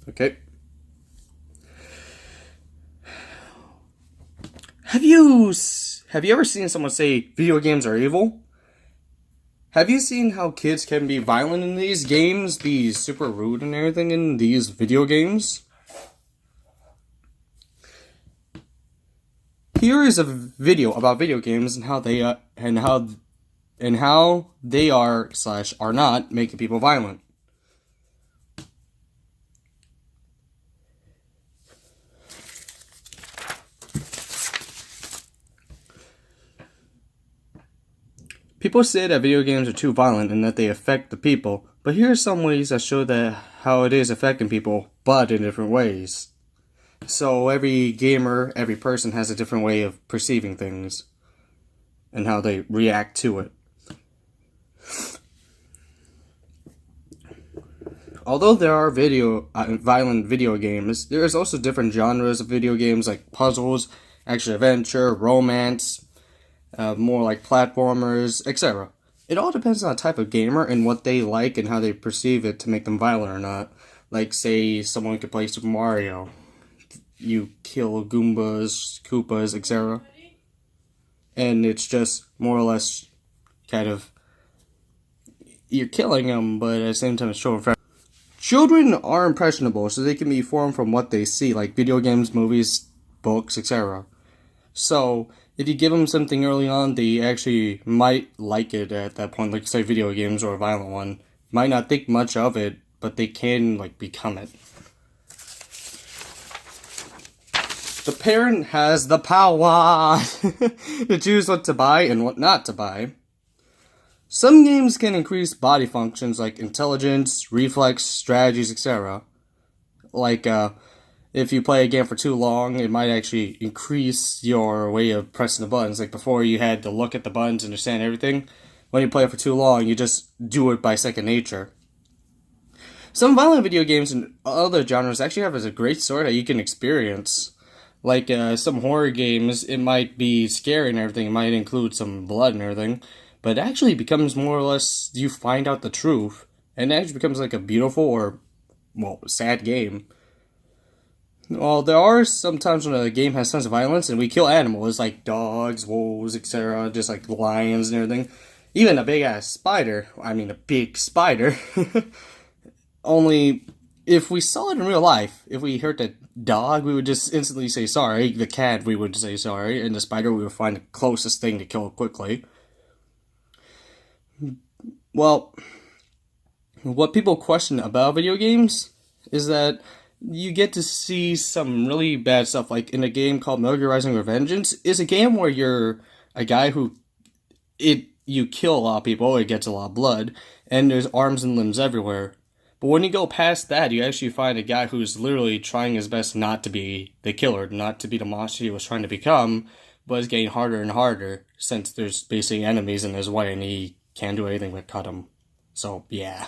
Okay. Have you ever seen someone say video games are evil? Have you seen how kids can be violent in these games, be super rude and everything in these video games? Here is a video about video games and how they are not making people violent. People say that video games are too violent and that they affect the people, but here are some ways that show that how it is affecting people, but in different ways. So every gamer, every person has a different way of perceiving things and how they react to it. Although there are violent video games, there is also different genres of video games like puzzles, action adventure, romance, more like platformers, etc. It all depends on the type of gamer and what they like and how they perceive it to make them violent or not. Like, say, someone could play Super Mario. You kill Goombas, Koopas, etc. And it's just more or less kind of, you're killing them, but at the same time it's showing fair. Children are impressionable, so they can be formed from what they see, like video games, movies, books, etc. So, if you give them something early on, they actually might like it at that point, like say video games or a violent one. Might not think much of it, but they can like become it. The parent has the power to choose what to buy and what not to buy. Some games can increase body functions like intelligence, reflex, strategies, etc. Like, if you play a game for too long, it might actually increase your way of pressing the buttons. Like before, you had to look at the buttons, understand everything. When you play it for too long, you just do it by second nature. Some violent video games and other genres actually have a great story that you can experience. Like some horror games, it might be scary and everything. It might include some blood and everything. But it actually becomes more or less, you find out the truth. And it actually becomes like a beautiful or, well, sad game. Well, there are some times when a game has tons of violence and we kill animals like dogs, wolves, etc. Just like lions and everything. Even a big spider. Only, if we saw it in real life, if we hurt the dog, we would just instantly say sorry. The cat, we would say sorry. And the spider, we would find the closest thing to kill quickly. Well, what people question about video games is that you get to see some really bad stuff. Like in a game called Metal Gear Rising: Revengeance, is a game where you're a guy who you kill a lot of people, it gets a lot of blood, and there's arms and limbs everywhere. But when you go past that, you actually find a guy who's literally trying his best not to be the killer, not to be the monster he was trying to become, but it's getting harder and harder since there's basically enemies in his way and he can't do anything but cut him. So, yeah.